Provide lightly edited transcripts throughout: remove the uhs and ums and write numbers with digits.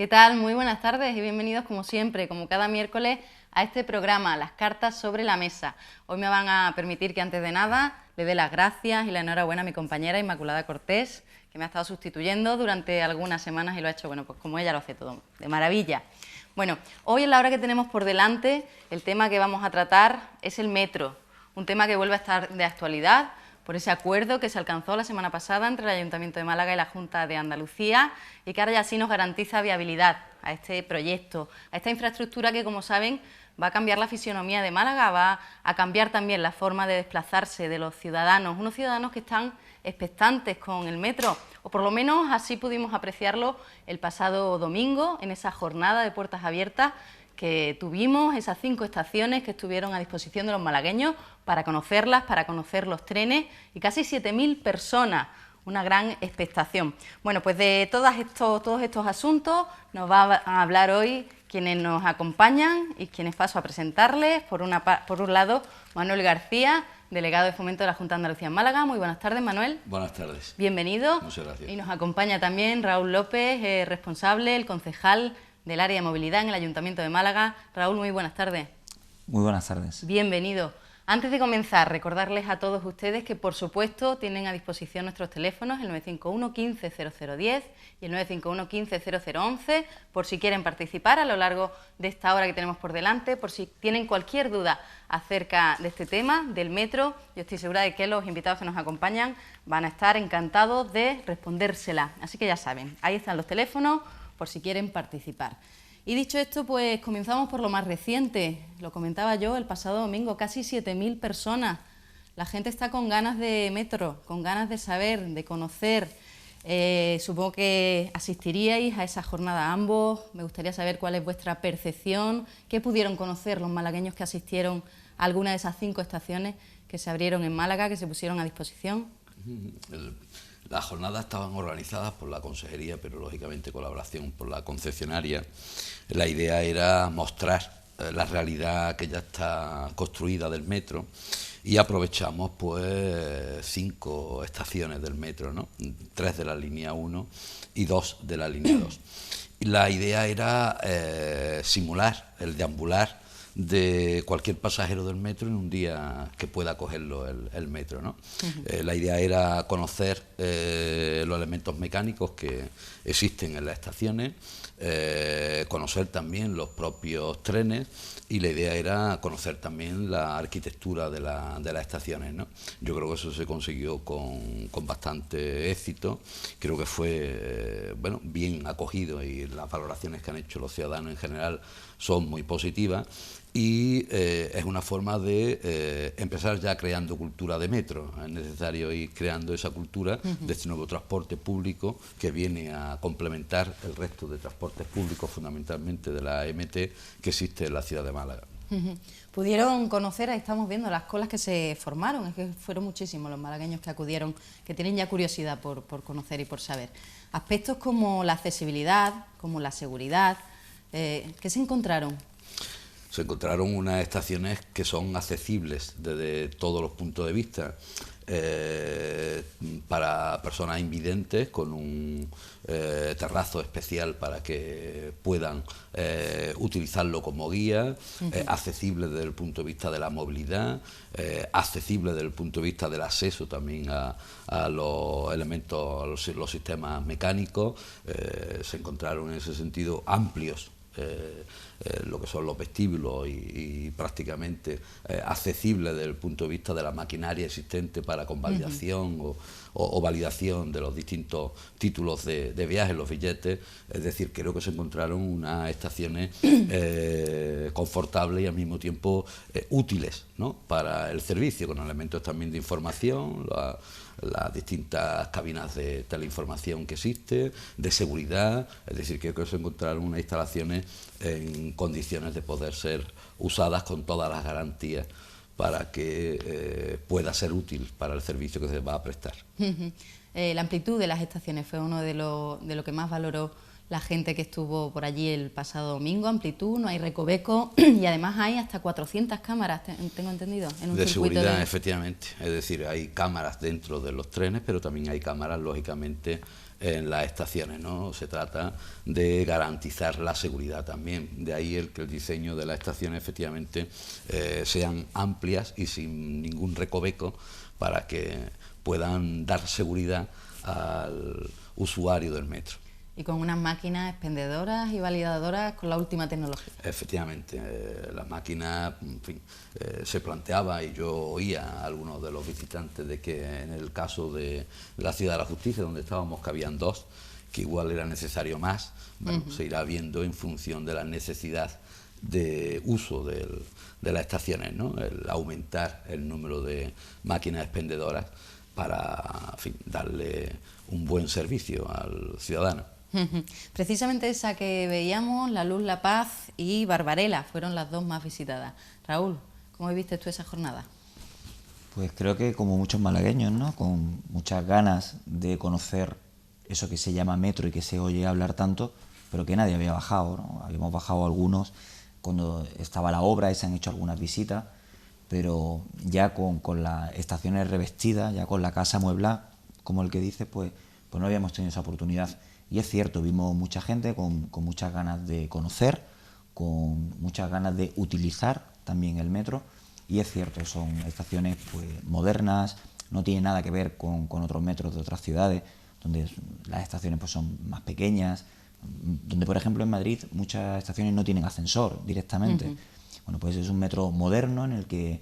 ¿Qué tal? Muy buenas tardes y bienvenidos como siempre, como cada miércoles, a este programa, Las Cartas sobre la Mesa. Hoy me van a permitir que antes de nada le dé las gracias y la enhorabuena a mi compañera Inmaculada Cortés, que me ha estado sustituyendo durante algunas semanas y lo ha hecho, bueno, pues como ella lo hace todo, de maravilla. Bueno, hoy en la hora que tenemos por delante, el tema que vamos a tratar es el metro, un tema que vuelve a estar de actualidad por ese acuerdo que se alcanzó la semana pasada entre el Ayuntamiento de Málaga y la Junta de Andalucía y que ahora ya sí nos garantiza viabilidad a este proyecto, a esta infraestructura que, como saben, va a cambiar la fisionomía de Málaga, va a cambiar también la forma de desplazarse de los ciudadanos, unos ciudadanos que están expectantes con el metro, o por lo menos así pudimos apreciarlo el pasado domingo en esa jornada de puertas abiertas que tuvimos, esas 5 estaciones que estuvieron a disposición de los malagueños para conocerlas, para conocer los trenes, y casi 7.000 personas, una gran expectación. Bueno, pues de todos estos asuntos nos va a hablar hoy quienes nos acompañan y quienes paso a presentarles. Por un lado, Manuel García, delegado de Fomento de la Junta de Andalucía en Málaga. Muy buenas tardes, Manuel. Buenas tardes. Bienvenido. Muchas gracias. Y nos acompaña también Raúl López, responsable, el concejal del área de movilidad en el Ayuntamiento de Málaga. Raúl, muy buenas tardes. Muy buenas tardes. Bienvenido. Antes de comenzar, recordarles a todos ustedes que, por supuesto, tienen a disposición nuestros teléfonos, el 951 15 0010 y el 951 15 0011, por si quieren participar a lo largo de esta hora que tenemos por delante, por si tienen cualquier duda acerca de este tema, del metro. Yo estoy segura de que los invitados que nos acompañan van a estar encantados de respondérsela. Así que ya saben, ahí están los teléfonos, por si quieren participar. Y dicho esto, pues comenzamos por lo más reciente. Lo comentaba yo el pasado domingo, casi 7.000 personas. La gente está con ganas de metro, con ganas de saber, de conocer. Supongo que asistiríais a esa jornada ambos. Me gustaría saber cuál es vuestra percepción, qué pudieron conocer los malagueños que asistieron a alguna de esas 5 estaciones que se abrieron en Málaga, que se pusieron a disposición. Las jornadas estaban organizadas por la consejería, pero lógicamente colaboración por la concesionaria. La idea era mostrar la realidad que ya está construida del metro y aprovechamos pues 5 estaciones del metro, ¿no? 3 de la línea 1 y 2 de la línea 2. Y la idea era simular el deambular de cualquier pasajero del metro en un día que pueda cogerlo el metro, ¿no? La idea era conocer los elementos mecánicos que existen en las estaciones, conocer también los propios trenes, y la idea era conocer también la arquitectura de las estaciones, ¿no? Yo creo que eso se consiguió con bastante éxito. Creo que fue bueno, bien acogido, y las valoraciones que han hecho los ciudadanos en general son muy positivas. Y es una forma de empezar ya creando cultura de metro. Es necesario ir creando esa cultura de este nuevo transporte público que viene a complementar el resto de transportes públicos, fundamentalmente de la MT, que existe en la ciudad de Málaga. Pudieron conocer, ahí estamos viendo las colas que se formaron, es que fueron muchísimos los malagueños que acudieron, que tienen ya curiosidad por conocer y por saber. Aspectos como la accesibilidad, como la seguridad, ¿qué se encontraron? Se encontraron unas estaciones que son accesibles desde todos los puntos de vista, para personas invidentes, con un terrazo especial para que puedan utilizarlo como guía, accesible desde el punto de vista de la movilidad, accesible desde el punto de vista del acceso también a los elementos, a los sistemas mecánicos. Se encontraron en ese sentido amplios lo que son los vestíbulos y prácticamente accesibles desde el punto de vista de la maquinaria existente para convalidación o validación de los distintos títulos de viaje, los billetes. Es decir, creo que se encontraron unas estaciones confortables y al mismo tiempo útiles, ¿no?, para el servicio, con elementos también de información, las distintas cabinas de teleinformación que existen, de seguridad. Es decir, creo que se encontraron unas instalaciones en condiciones de poder ser usadas con todas las garantías para que pueda ser útil para el servicio que se va a prestar. La amplitud de las estaciones fue uno de lo que más valoró la gente que estuvo por allí el pasado domingo. Amplitud, no hay recoveco y además hay hasta 400 cámaras, tengo entendido, en un de circuito seguridad, de... efectivamente. Es decir, hay cámaras dentro de los trenes, pero también hay cámaras, lógicamente, en las estaciones, ¿no? Se trata de garantizar la seguridad también. De ahí que el diseño de las estaciones efectivamente sean amplias y sin ningún recoveco para que puedan dar seguridad al usuario del metro. Y con unas máquinas expendedoras y validadoras con la última tecnología. Efectivamente, las máquinas, en fin, se planteaba, y yo oía a algunos de los visitantes de que en el caso de la Ciudad de la Justicia, donde estábamos, que habían dos, que igual era necesario más. Bueno, se irá viendo en función de la necesidad de uso de las estaciones, ¿no? El aumentar el número de máquinas expendedoras para, en fin, darle un buen servicio al ciudadano. Precisamente esa que veíamos, La Luz, La Paz y Barbarella, fueron las dos más visitadas. Raúl, ¿cómo viste tú esa jornada? Pues creo que como muchos malagueños, ¿no? Con muchas ganas de conocer eso que se llama metro y que se oye hablar tanto, pero que nadie había bajado, ¿no? Habíamos bajado algunos cuando estaba la obra y se han hecho algunas visitas, pero ya con las estaciones revestidas, ya con la casa amueblada, como el que dice, pues no habíamos tenido esa oportunidad. Y es cierto, vimos mucha gente con muchas ganas de conocer, con muchas ganas de utilizar también el metro, y es cierto, son estaciones pues modernas, no tienen nada que ver con otros metros de otras ciudades, donde las estaciones pues son más pequeñas, donde por ejemplo en Madrid muchas estaciones no tienen ascensor directamente. Bueno, pues es un metro moderno en el que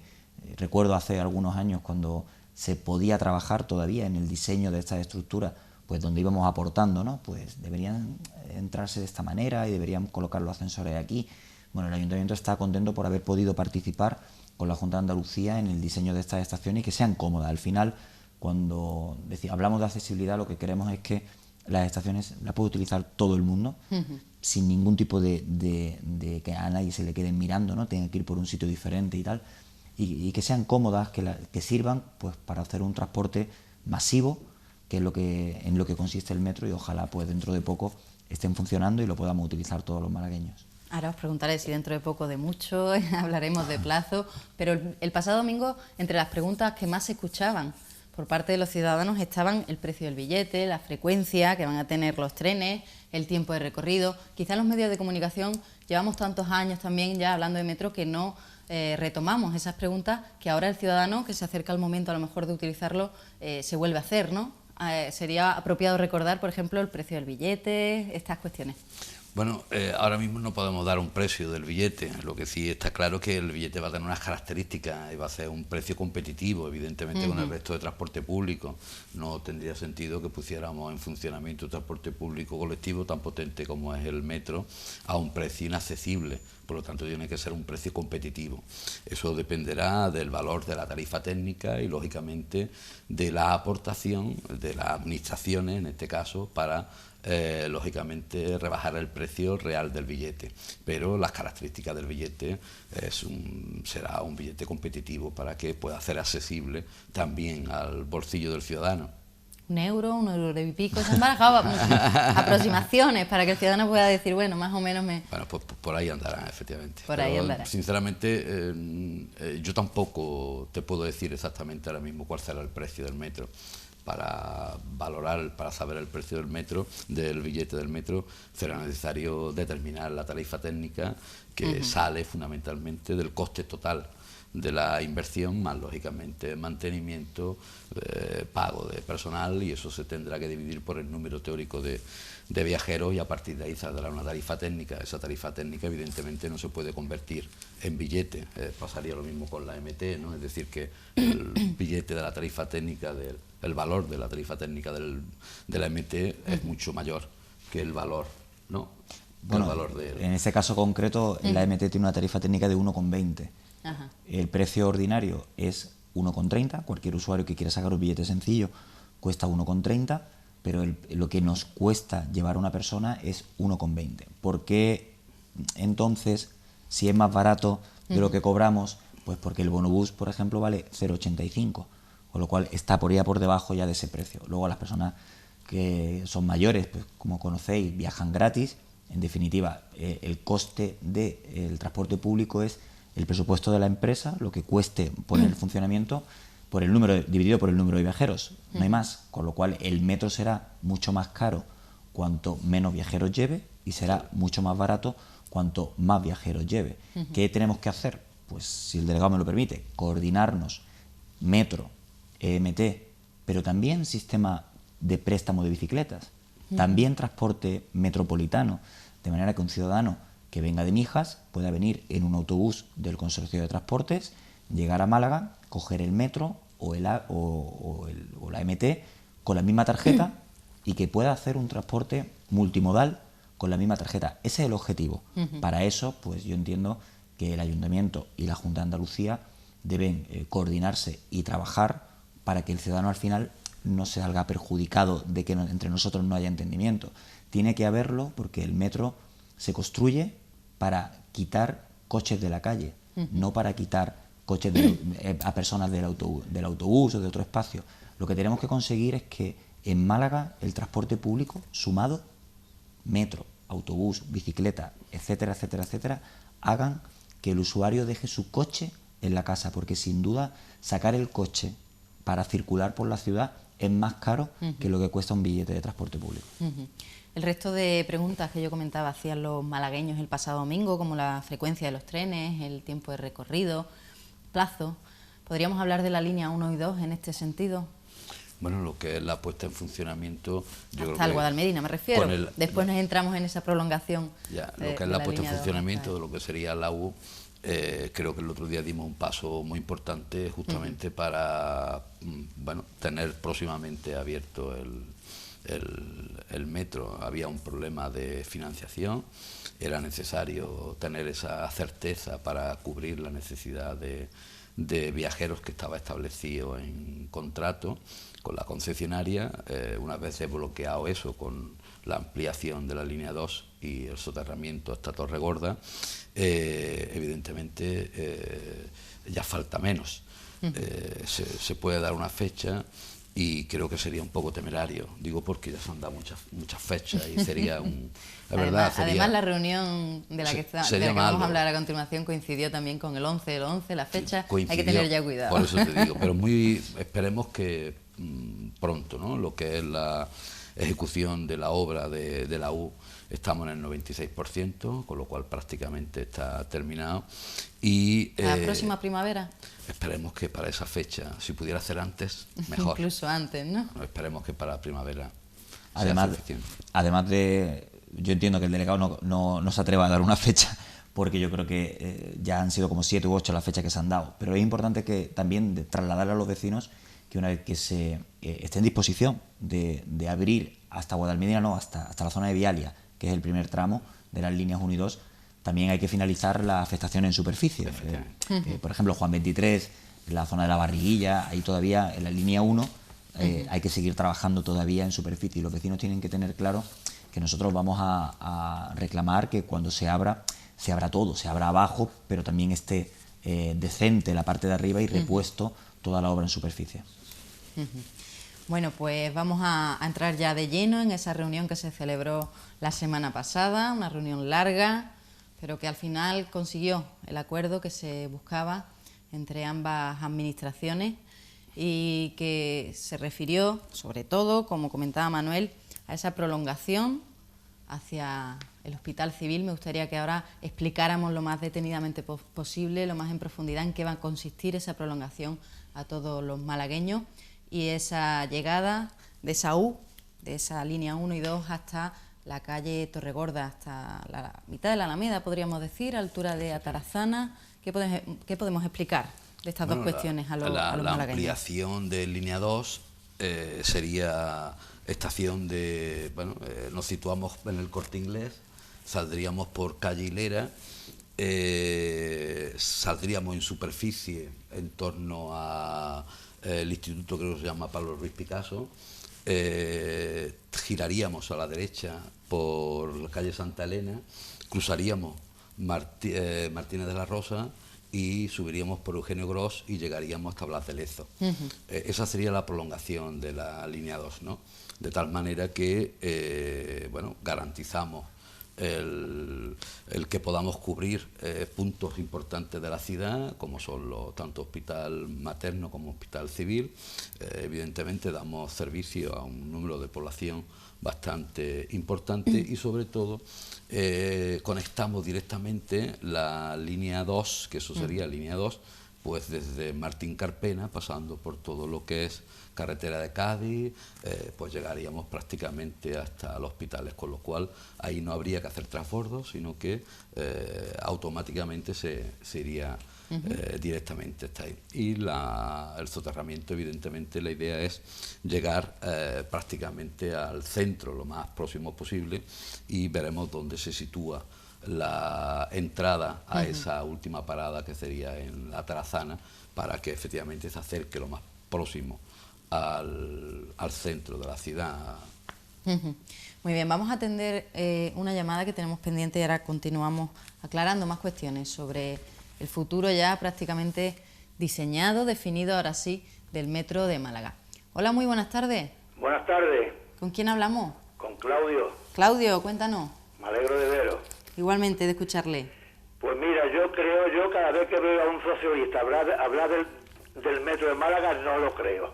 recuerdo hace algunos años cuando se podía trabajar todavía en el diseño de estas estructuras, pues donde íbamos aportando, ¿no? Pues deberían entrarse de esta manera y deberían colocar los ascensores aquí. Bueno, el Ayuntamiento está contento por haber podido participar con la Junta de Andalucía en el diseño de estas estaciones y que sean cómodas. Al final, cuando hablamos de accesibilidad, lo que queremos es que las estaciones las puede utilizar todo el mundo, sin ningún tipo de que a nadie se le quede mirando, ¿no? Tenga que ir por un sitio diferente y tal, y que sean cómodas, que sirvan pues para hacer un transporte masivo, que es en lo que consiste el metro, y ojalá pues dentro de poco estén funcionando y lo podamos utilizar todos los malagueños. Ahora os preguntaré si dentro de poco de mucho hablaremos de plazo, pero el pasado domingo, entre las preguntas que más se escuchaban por parte de los ciudadanos estaban el precio del billete, la frecuencia que van a tener los trenes, el tiempo de recorrido. Quizá los medios de comunicación llevamos tantos años también ya hablando de metro que no retomamos esas preguntas que ahora el ciudadano que se acerca al momento a lo mejor de utilizarlo se vuelve a hacer, ¿no? Sería apropiado recordar, por ejemplo, el precio del billete, estas cuestiones. Bueno, ahora mismo no podemos dar un precio del billete. Lo que sí está claro es que el billete va a tener unas características y va a ser un precio competitivo, evidentemente, con el resto de transporte público. No tendría sentido que pusiéramos en funcionamiento un transporte público colectivo tan potente como es el metro a un precio inaccesible. Por lo tanto, tiene que ser un precio competitivo. Eso dependerá del valor de la tarifa técnica y, lógicamente, de la aportación de las administraciones, en este caso, para lógicamente rebajar el precio real del billete, pero las características del billete será un billete competitivo para que pueda ser accesible también al bolsillo del ciudadano. Un euro y pico, se han barajado aproximaciones para que el ciudadano pueda decir, bueno, más o menos me... Bueno, pues por ahí andará, efectivamente. Por ahí andará. Sinceramente, yo tampoco te puedo decir exactamente ahora mismo cuál será el precio del metro. Para valorar, para saber el precio del metro, del billete del metro, será necesario determinar la tarifa técnica que sale fundamentalmente del coste total de la inversión, más lógicamente mantenimiento, pago de personal, y eso se tendrá que dividir por el número teórico de viajeros, y a partir de ahí saldrá una tarifa técnica. Esa tarifa técnica evidentemente no se puede convertir en billete, pasaría lo mismo con la MT, ¿no? Es decir, que el billete de la tarifa técnica, el valor de la tarifa técnica de la MT es mucho mayor que el valor, ¿no? Bueno, el valor en este caso concreto, la MT tiene una tarifa técnica de 1,20. Ajá. El precio ordinario es 1,30. Cualquier usuario que quiera sacar un billete sencillo cuesta 1,30, pero lo que nos cuesta llevar a una persona es 1,20. ¿Por qué entonces, si es más barato de lo que cobramos? Pues porque el bonobús, por ejemplo, vale 0,85, con lo cual está por debajo ya de ese precio. Luego las personas que son mayores, pues como conocéis, viajan gratis. En definitiva, el coste del transporte público es el presupuesto de la empresa, lo que cueste poner el funcionamiento, por el número, dividido por el número de viajeros, no hay más, con lo cual el metro será mucho más caro cuanto menos viajeros lleve y será mucho más barato cuanto más viajeros lleve. ¿Qué tenemos que hacer? Pues, si el delegado me lo permite, coordinarnos, metro, EMT, pero también sistema de préstamo de bicicletas, también transporte metropolitano, de manera que un ciudadano que venga de Mijas pueda venir en un autobús del Consorcio de Transportes, llegar a Málaga, coger el metro o la MT con la misma tarjeta y que pueda hacer un transporte multimodal con la misma tarjeta. Ese es el objetivo. Para eso, pues yo entiendo que el Ayuntamiento y la Junta de Andalucía deben coordinarse y trabajar para que el ciudadano al final no se salga perjudicado de que entre nosotros no haya entendimiento. Tiene que haberlo porque el metro se construye para quitar coches de la calle, no para quitar coches a personas del autobús o de otro espacio. Lo que tenemos que conseguir es que en Málaga el transporte público sumado, metro, autobús, bicicleta, etcétera, etcétera, etcétera, hagan que el usuario deje su coche en la casa, porque sin duda sacar el coche para circular por la ciudad es más caro que lo que cuesta un billete de transporte público. El resto de preguntas que yo comentaba hacían los malagueños el pasado domingo, como la frecuencia de los trenes, el tiempo de recorrido, plazo. ¿Podríamos hablar de la línea 1 y 2 en este sentido? Bueno, lo que es la puesta en funcionamiento... yo creo hasta el que Guadalmedina me refiero. Después nos entramos en esa prolongación. Ya, lo que es la puesta en funcionamiento de lo que sería la U, creo que el otro día dimos un paso muy importante justamente para tener próximamente abierto el metro. Había un problema de financiación, era necesario tener esa certeza para cubrir la necesidad de viajeros que estaba establecido en contrato con la concesionaria. Una vez desbloqueado eso con la ampliación de la línea 2 y el soterramiento hasta Torregorda, evidentemente ya falta menos. Se puede dar una fecha y creo que sería un poco temerario, digo porque ya se han dado muchas fechas y sería además la reunión de la que vamos a hablar a continuación coincidió también con el 11, la fecha, sí, hay que tener ya cuidado. Por eso te digo, pero esperemos que pronto, ¿no? Lo que es la ejecución de la obra de la U, estamos en el 96%, con lo cual prácticamente está terminado. Y ¿la próxima primavera? Esperemos que para esa fecha, si pudiera ser antes, mejor. Incluso antes, ¿no? Esperemos que para primavera sea suficiente. Además yo entiendo que el delegado no se atreva a dar una fecha, porque yo creo que ya han sido como 7 u 8 las fechas que se han dado. Pero es importante que también trasladarle a los vecinos que una vez que se esté en disposición de abrir hasta Guadalmedina, hasta la zona de Vialia, que es el primer tramo de las líneas 1 y 2, también hay que finalizar la afectación en superficie. Por ejemplo, Juan 23, la zona de la Barriguilla, ahí todavía en la línea 1 hay que seguir trabajando todavía en superficie, y los vecinos tienen que tener claro que nosotros vamos a reclamar que cuando se abra todo, se abra abajo, pero también esté decente la parte de arriba y repuesto toda la obra en superficie. Bueno, pues vamos a entrar ya de lleno en esa reunión que se celebró la semana pasada, una reunión larga, pero que al final consiguió el acuerdo que se buscaba entre ambas administraciones y que se refirió, sobre todo, como comentaba Manuel, a esa prolongación hacia el Hospital Civil. Me gustaría que ahora explicáramos lo más detenidamente posible, lo más en profundidad, en qué va a consistir esa prolongación a todos los malagueños y esa llegada de esa U, de esa línea 1 y 2 hasta la calle Torregorda, hasta la mitad de la Alameda, podríamos decir, a altura de Atarazana. ¿Qué podemos explicar de estas dos cuestiones a los malagueños? La ampliación de línea 2 sería estación de... nos situamos en el Corte Inglés, saldríamos por calle Hilera, saldríamos en superficie en torno a el instituto, creo que se llama Pablo Ruiz Picasso, giraríamos a la derecha por la calle Santa Elena, cruzaríamos Martínez de la Rosa y subiríamos por Eugenio Gros y llegaríamos hasta Blas de Lezo. Esa sería la prolongación de la línea 2, ¿no? De tal manera que garantizamos el que podamos cubrir puntos importantes de la ciudad, como son tanto hospital materno como hospital civil. Evidentemente damos servicio a un número de población bastante importante y sobre todo conectamos directamente la línea 2, que eso sería línea 2, pues desde Martín Carpena, pasando por todo lo que es carretera de Cádiz, pues llegaríamos prácticamente hasta los hospitales, con lo cual ahí no habría que hacer transbordos, sino que automáticamente se iría directamente hasta ahí. Y el soterramiento, evidentemente, la idea es llegar prácticamente al centro lo más próximo posible y veremos dónde se sitúa la entrada a esa última parada, que sería en la Tarazana, para que efectivamente se acerque lo más próximo al centro de la ciudad. Muy bien, vamos a atender una llamada que tenemos pendiente y ahora continuamos aclarando más cuestiones sobre el futuro ya prácticamente diseñado, definido ahora sí, del metro de Málaga. Hola, muy buenas tardes. Buenas tardes. ¿Con quién hablamos? Con Claudio. Claudio, cuéntanos. Me alegro de veros. Igualmente, de escucharle. Pues mira, yo cada vez que veo a un socialista hablar del metro de Málaga, no lo creo.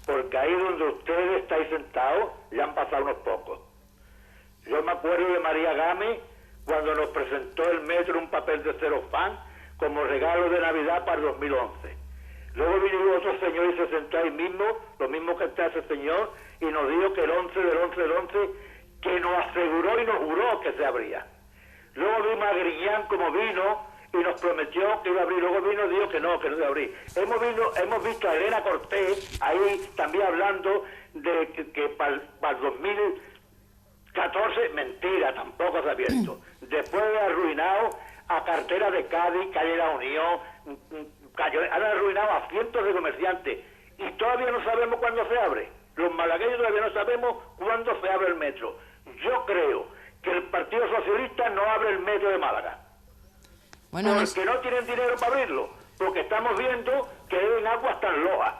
Porque ahí donde ustedes estáis sentados, ya han pasado unos pocos. Yo me acuerdo de María Gámez, cuando nos presentó el metro en un papel de celofán, como regalo de Navidad para el 2011. Luego vino otro señor y se sentó ahí mismo, lo mismo que está ese señor, y nos dijo que el 11 del 11 del 11, que nos aseguró y nos juró que se abría. Luego vimos a Griñán como vino y nos prometió que iba a abrir, luego vino y dijo que no iba a abrir. Hemos visto a Elena Cortés ahí también hablando de que para el 2014, mentira, tampoco se ha abierto. Después de arruinado a Cartera de Cádiz, Calle La Unión, han arruinado a cientos de comerciantes y todavía no sabemos cuándo se abre. Los malagueños todavía no sabemos cuándo se abre el metro. Yo creo que el Partido Socialista no abre el metro de Málaga. Bueno, porque no tienen dinero para abrirlo, porque estamos viendo que deben aguas tan lojas.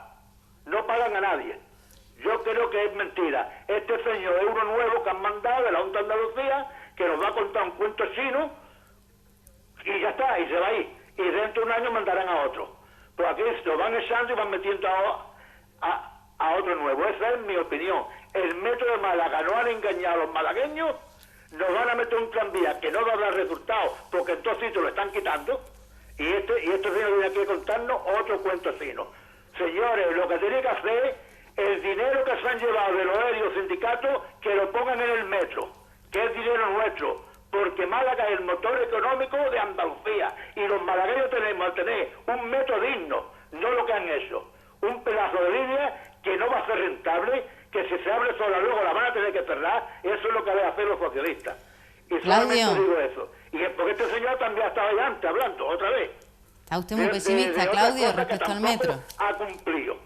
No pagan a nadie. Yo creo que es mentira. Este señor es uno nuevo que han mandado de la Junta de Andalucía, que nos va a contar un cuento chino, y ya está, y se va a ir. Y dentro de un año mandarán a otro. Pues aquí lo van echando y van metiendo a otro nuevo. Esa es mi opinión. El metro de Málaga no han engañado a los malagueños. Nos van a meter un tranvía que no va a dar resultados, porque en todos sitios lo están quitando, y este señor viene aquí a contarnos otro cuento chino. Señores, lo que tiene que hacer, el dinero que se han llevado de los aéreos sindicatos, que lo pongan en el metro, que es dinero nuestro, porque Málaga es el motor económico de Andalucía, y los malagueños tenemos que tener un metro digno, no lo que han hecho, un pedazo de línea que no va a ser rentable, que si se abre sola luego la van a tener que cerrar. Eso es lo que deben hacer los socialistas. Y solamente digo eso. Y porque este señor también estaba allá antes hablando, otra vez. Está usted muy pesimista, Claudio, respecto al metro. Ha cumplido.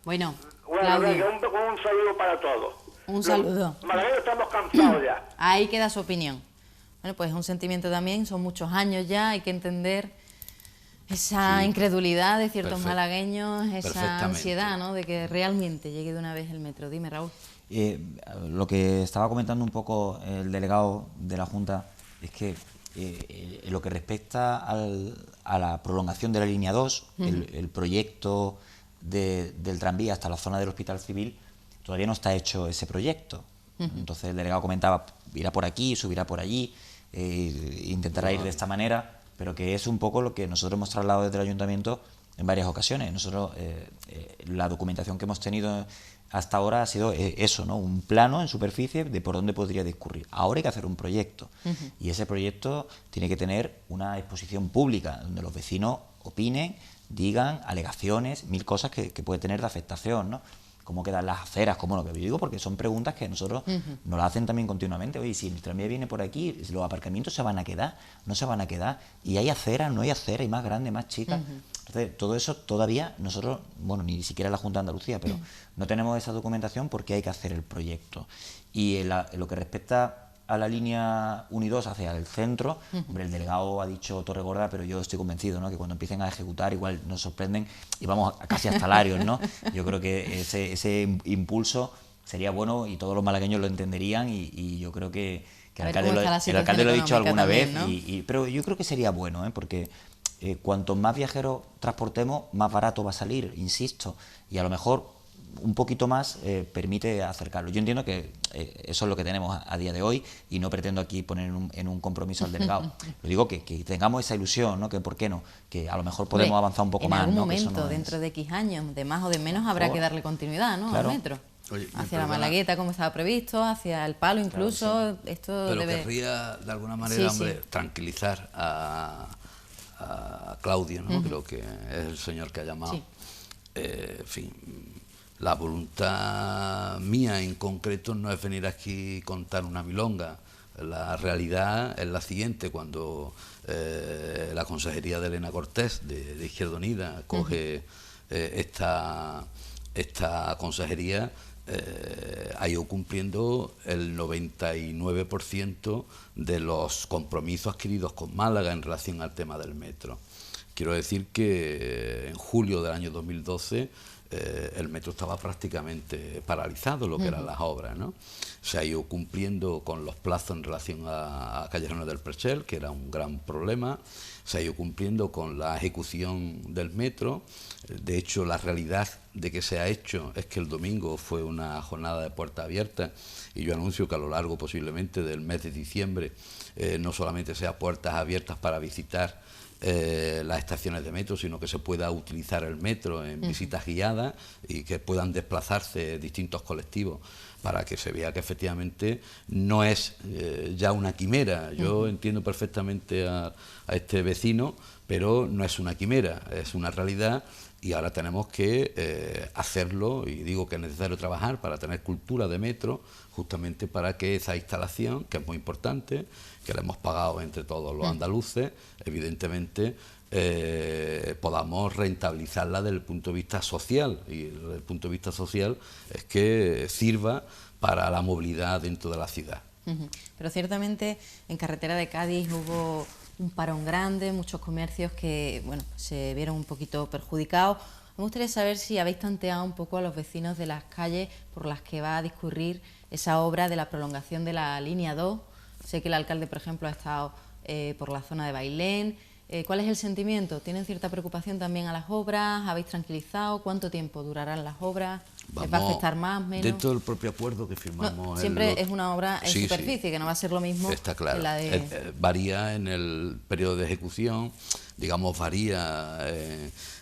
Bueno, Claudio. Un saludo para todos. Un saludo. Los malagueños estamos cansados ya. Ahí queda su opinión. Bueno, pues es un sentimiento también, son muchos años ya, hay que entender esa incredulidad de ciertos malagueños, esa ansiedad, ¿no?, de que realmente llegue de una vez el metro. Dime, Raúl. Lo que estaba comentando un poco el delegado de la Junta es que en lo que respecta a la prolongación de la línea 2, el proyecto del tranvía hasta la zona del Hospital Civil, todavía no está hecho ese proyecto. Entonces el delegado comentaba, irá por aquí, subirá por allí, intentará ir de esta manera, pero que es un poco lo que nosotros hemos trasladado desde el Ayuntamiento en varias ocasiones. Nosotros, la documentación que hemos tenido hasta ahora ha sido eso, ¿no?, un plano en superficie de por dónde podría discurrir. Ahora hay que hacer un proyecto, y ese proyecto tiene que tener una exposición pública, donde los vecinos opinen, digan alegaciones, mil cosas que puede tener de afectación, ¿no? Cómo quedan las aceras, cómo lo que yo digo, porque son preguntas que nosotros nos las hacen también continuamente. Oye, si el tranvía viene por aquí, los aparcamientos se van a quedar, no se van a quedar, y hay aceras, no hay aceras, hay más grandes, más chicas. Entonces, todo eso todavía nosotros, bueno, ni siquiera la Junta de Andalucía, pero no tenemos esa documentación porque hay que hacer el proyecto. Y en lo que respecta a la línea 1 y 2 hacia el centro, hombre, el delegado ha dicho Torregorda, pero yo estoy convencido, ¿no?, que cuando empiecen a ejecutar igual nos sorprenden y vamos casi a salarios, ¿no? Yo creo que ese impulso sería bueno y todos los malagueños lo entenderían, y yo creo que Que A ver el cómo está la alcalde, el alcalde lo ha dicho situación alguna económica vez, también, ¿no? pero yo creo que sería bueno, porque cuanto más viajeros transportemos, más barato va a salir, insisto, y a lo mejor un poquito más permite acercarlo. Yo entiendo que eso es lo que tenemos a día de hoy y no pretendo aquí poner en un compromiso al delegado. Lo digo que tengamos esa ilusión, ¿no? Que por qué no, que a lo mejor podemos Hombre, avanzar un poco más. En algún ¿no? Que eso momento, no es- dentro de X años, de más o de menos, habrá que darle continuidad, ¿no? Claro. Al metro. Oye, me Hacia la perdona, Malagueta, como estaba previsto, hacia el Palo incluso. Esto pero debe... querría de alguna manera, Sí, sí. hombre, tranquilizar a Claudio, ¿no? Creo que es el señor que ha llamado. Sí. En fin, la voluntad mía en concreto no es venir aquí y contar una milonga. La realidad es la siguiente: cuando la consejería de Elena Cortés, de Izquierda Unida, coge esta consejería, ha ido cumpliendo el 99% de los compromisos adquiridos con Málaga en relación al tema del metro. Quiero decir que en julio del año 2012 el metro estaba prácticamente paralizado, lo que eran las obras, ¿no? Se ha ido cumpliendo con los plazos en relación a Callejones del Perchel, que era un gran problema. Se ha ido cumpliendo con la ejecución del metro. De hecho, la realidad de que se ha hecho es que el domingo fue una jornada de puertas abiertas, y yo anuncio que a lo largo posiblemente del mes de diciembre no solamente sea puertas abiertas para visitar las estaciones de metro, sino que se pueda utilizar el metro en visitas guiadas y que puedan desplazarse distintos colectivos, para que se vea que efectivamente no es ya una quimera. Yo entiendo perfectamente a este vecino, pero no es una quimera, es una realidad, y ahora tenemos que hacerlo, y digo que es necesario trabajar para tener cultura de metro, justamente para que esa instalación, que es muy importante, que la hemos pagado entre todos los andaluces, evidentemente podamos rentabilizarla desde el punto de vista social, y desde el punto de vista social es que sirva para la movilidad dentro de la ciudad. Pero ciertamente en carretera de Cádiz hubo un parón grande, muchos comercios que se vieron un poquito perjudicados. Me gustaría saber si habéis tanteado un poco a los vecinos de las calles por las que va a discurrir esa obra de la prolongación de la línea 2. Sé que el alcalde, por ejemplo, ha estado por la zona de Bailén. ¿Cuál es el sentimiento? ¿Tienen cierta preocupación también a las obras? ¿Habéis tranquilizado? ¿Cuánto tiempo durarán las obras? ¿Les va a afectar más, menos? Dentro del propio acuerdo que firmamos... No, siempre es una obra en superficie, que no va a ser lo mismo está claro. que la de... Varía en el periodo de ejecución, digamos, varía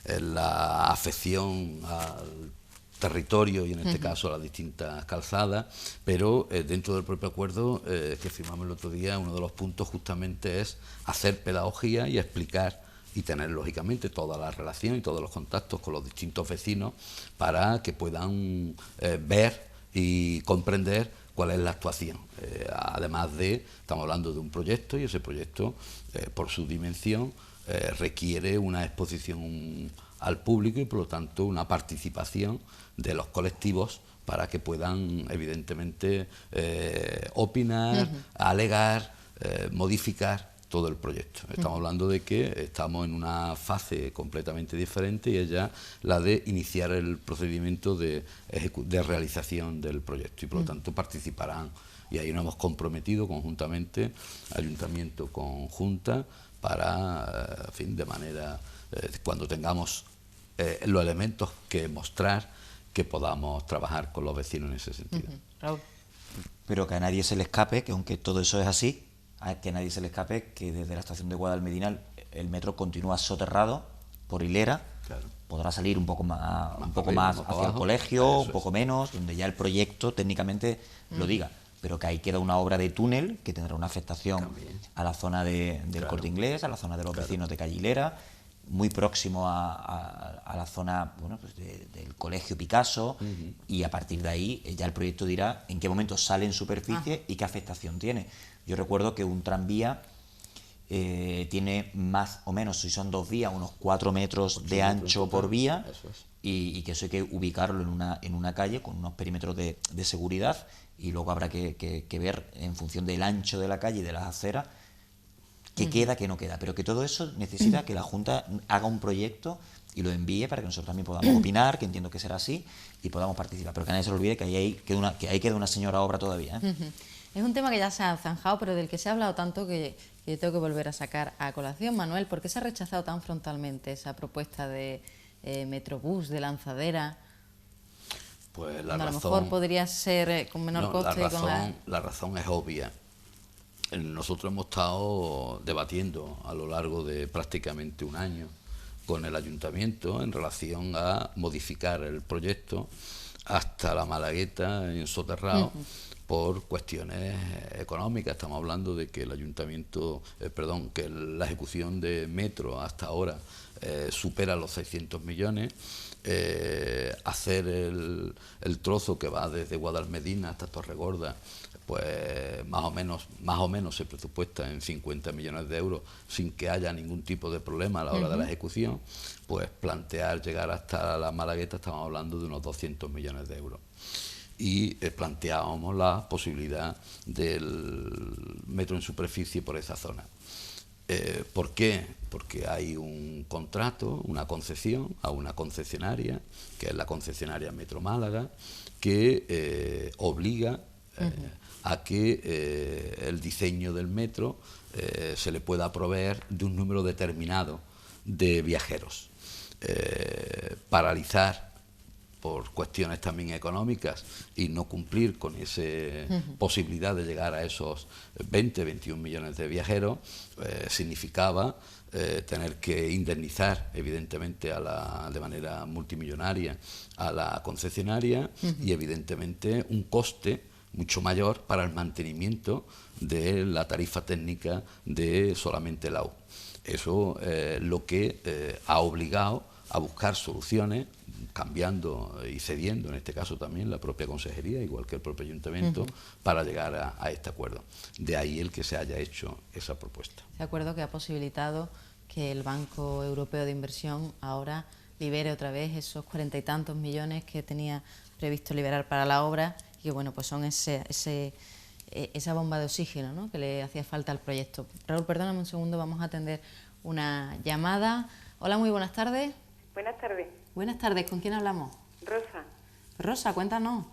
en la afección al territorio y en este caso a las distintas calzadas, pero dentro del propio acuerdo que firmamos el otro día, uno de los puntos justamente es hacer pedagogía y explicar y tener lógicamente toda la relación y todos los contactos con los distintos vecinos para que puedan ver y comprender cuál es la actuación. Además estamos hablando de un proyecto, y ese proyecto por su dimensión requiere una exposición al público y por lo tanto una participación de los colectivos para que puedan evidentemente opinar, alegar, modificar todo el proyecto. Estamos hablando de que estamos en una fase completamente diferente, y es ya la de iniciar el procedimiento de realización del proyecto, y por lo tanto participarán, y ahí nos hemos comprometido conjuntamente, ayuntamiento con Junta, para, en fin, de manera, cuando tengamos los elementos que mostrar, que podamos trabajar con los vecinos en ese sentido. Raúl. Pero que a nadie se le escape, que aunque todo eso es así, que a nadie se le escape que desde la estación de Guadalmedina el metro continúa soterrado por hilera. Claro. Podrá salir un poco más más hacia abajo. el colegio, Eso un poco menos, donde ya el proyecto técnicamente lo diga. Pero que ahí queda una obra de túnel que tendrá una afectación También. a la zona del Corte Inglés, a la zona de los vecinos de Calle Hilera, muy próximo a la zona del Colegio Picasso, y a partir de ahí ya el proyecto dirá en qué momento sale en superficie y qué afectación tiene. Yo recuerdo que un tranvía tiene más o menos, si son 2 vías, unos 4 metros de ancho por vía, Eso es. y que eso hay que ubicarlo en una calle con unos perímetros de seguridad, y luego habrá que ver en función del ancho de la calle y de las aceras qué queda, qué no queda, pero que todo eso necesita que la Junta haga un proyecto y lo envíe para que nosotros también podamos opinar, que entiendo que será así, y podamos participar, pero que nadie se le olvide que ahí queda una señora obra todavía. Es un tema que ya se ha zanjado, pero del que se ha hablado tanto que yo tengo que volver a sacar a colación. Manuel, ¿por qué se ha rechazado tan frontalmente esa propuesta de Metrobús, de lanzadera? Pues la a lo razón, mejor podría ser con menor coste. La razón es obvia. Nosotros hemos estado debatiendo a lo largo de prácticamente un año con el ayuntamiento en relación a modificar el proyecto hasta la Malagueta en soterrado por cuestiones económicas. Estamos hablando de que el ayuntamiento, que la ejecución de metro hasta ahora supera los 600 millones. Hacer el trozo que va desde Guadalmedina hasta Torregorda, pues más o menos se presupuesta en 50 millones de euros sin que haya ningún tipo de problema a la hora de la ejecución. Pues plantear llegar hasta la Malagueta, estamos hablando de unos 200 millones de euros. Y planteábamos la posibilidad del metro en superficie por esa zona. ¿Por qué? Porque hay un contrato, una concesión a una concesionaria, que es la concesionaria Metro Málaga, que obliga a que el diseño del metro se le pueda proveer de un número determinado de viajeros. Paralizar por cuestiones también económicas y no cumplir con esa posibilidad de llegar a esos 21 millones de viajeros, significaba tener que indemnizar evidentemente de manera multimillonaria a la concesionaria y evidentemente un coste mucho mayor para el mantenimiento de la tarifa técnica de solamente la U. Eso es lo que ha obligado a buscar soluciones, cambiando y cediendo, en este caso también la propia consejería, igual que el propio ayuntamiento, para llegar a este acuerdo. De ahí el que se haya hecho esa propuesta. Ese acuerdo que ha posibilitado que el Banco Europeo de Inversión ahora libere otra vez esos 40 y tantos millones que tenía previsto liberar para la obra, y que bueno, pues son esa bomba de oxígeno, ¿no?, que le hacía falta al proyecto. Raúl, perdóname un segundo, vamos a atender una llamada. Hola, muy buenas tardes. Buenas tardes. Buenas tardes, ¿con quién hablamos? Rosa. Rosa, cuéntanos.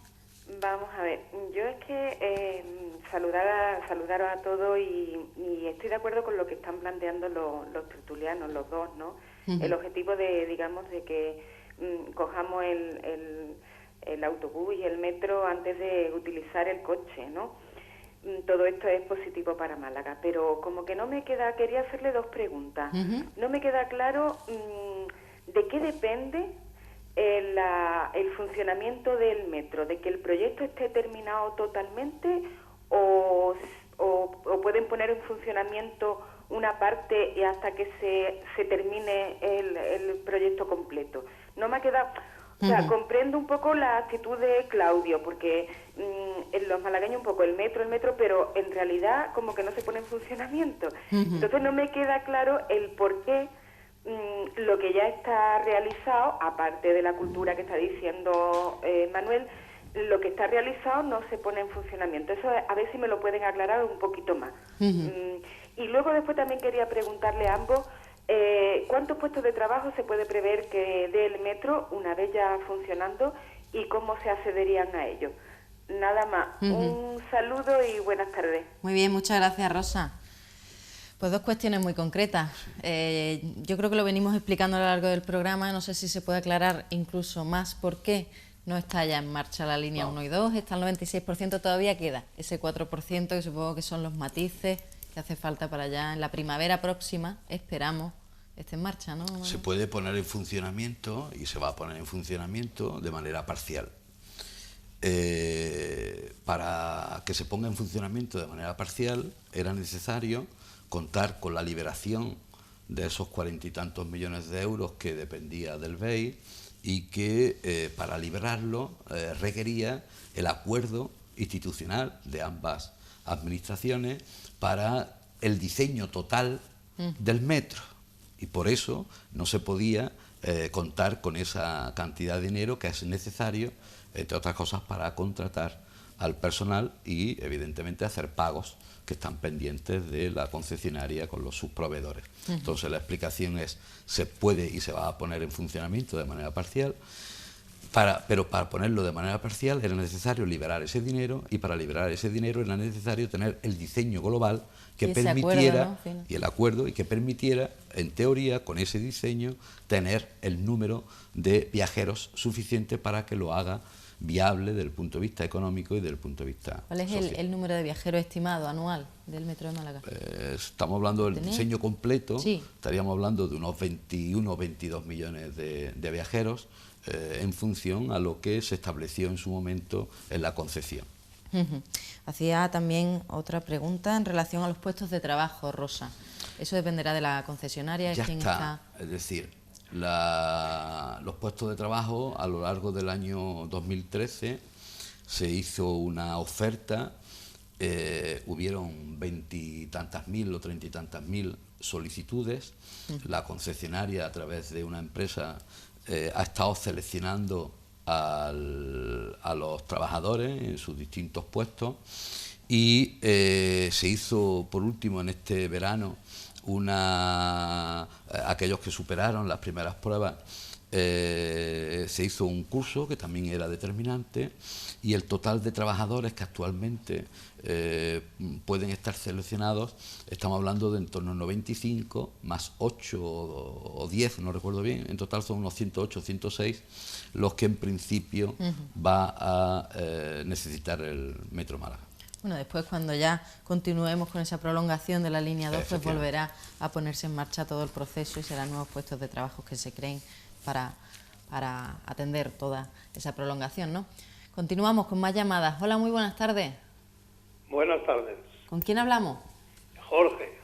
Vamos a ver, yo es que saludaros a todos y estoy de acuerdo con lo que están planteando los tertulianos, los dos, ¿no? El objetivo de, digamos, de que cojamos el autobús y el metro antes de utilizar el coche, ¿no? Todo esto es positivo para Málaga, pero como que no me queda, quería hacerle dos preguntas. No me queda claro de qué depende el funcionamiento del metro, de que el proyecto esté terminado totalmente o pueden poner en funcionamiento una parte y hasta que se termine el proyecto completo. No me ha quedado... O sea, comprendo un poco la actitud de Claudio, porque en los malagueños un poco el metro, pero en realidad como que no se pone en funcionamiento. Entonces no me queda claro el por qué lo que ya está realizado, aparte de la cultura que está diciendo Manuel, lo que está realizado no se pone en funcionamiento. Eso a ver si me lo pueden aclarar un poquito más. Y luego después también quería preguntarle a ambos ¿cuántos puestos de trabajo se puede prever que dé el metro una vez ya funcionando y cómo se accederían a ello? Nada más. Un saludo y buenas tardes. Muy bien, muchas gracias, Rosa. Pues dos cuestiones muy concretas. Yo creo que lo venimos explicando a lo largo del programa. No sé si se puede aclarar incluso más por qué no está ya en marcha la línea 1 y 2. Está el 96%, todavía queda ese 4% que supongo que son los matices que hace falta para ya en la primavera próxima, esperamos, esté en marcha, ¿no? Se puede poner en funcionamiento y se va a poner en funcionamiento de manera parcial. Para que se ponga en funcionamiento de manera parcial era necesario contar con la liberación de esos 40 y tantos millones de euros que dependía del BEI y que para liberarlo requería el acuerdo institucional de ambas administraciones para el diseño total del metro, y por eso no se podía contar con esa cantidad de dinero que es necesario, entre otras cosas, para contratar al personal y evidentemente hacer pagos que están pendientes de la concesionaria con sus proveedores. Entonces la explicación es: se puede y se va a poner en funcionamiento de manera parcial. pero para ponerlo de manera parcial era necesario liberar ese dinero, y para liberar ese dinero era necesario tener el diseño global que Y ese permitiera, acuerdo, ¿no? y el acuerdo, y que permitiera, en teoría, con ese diseño, tener el número de viajeros suficiente para que lo haga viable desde el punto de vista económico y desde el punto de vista ¿Cuál es social. el número de viajeros estimado anual del Metro de Málaga? Estamos hablando del ¿Tenéis? diseño completo, Sí. estaríamos hablando de unos 21 o 22 millones de viajeros, en función a lo que se estableció en su momento en la concepción. Ujú. Hacía también otra pregunta en relación a los puestos de trabajo, Rosa. Eso dependerá de la concesionaria, Ya quién está, es decir, los puestos de trabajo a lo largo del año 2013 se hizo una oferta, hubieron 20 y tantas mil o 30 y tantas mil solicitudes. La concesionaria, a través de una empresa, ha estado seleccionando a los trabajadores en sus distintos puestos, y se hizo, por último, en este verano, aquellos que superaron las primeras pruebas, se hizo un curso que también era determinante, y el total de trabajadores que actualmente pueden estar seleccionados, estamos hablando de en torno a 95 más 8 o 10, no recuerdo bien, en total son unos 108 o 106 los que en principio va a necesitar el Metro Málaga. Bueno, después cuando ya continuemos con esa prolongación de la línea 2, pues volverá a ponerse en marcha todo el proceso y serán nuevos puestos de trabajo que se creen para atender toda esa prolongación, ¿no? Continuamos con más llamadas. Hola, muy buenas tardes. Buenas tardes. ¿Con quién hablamos? Jorge.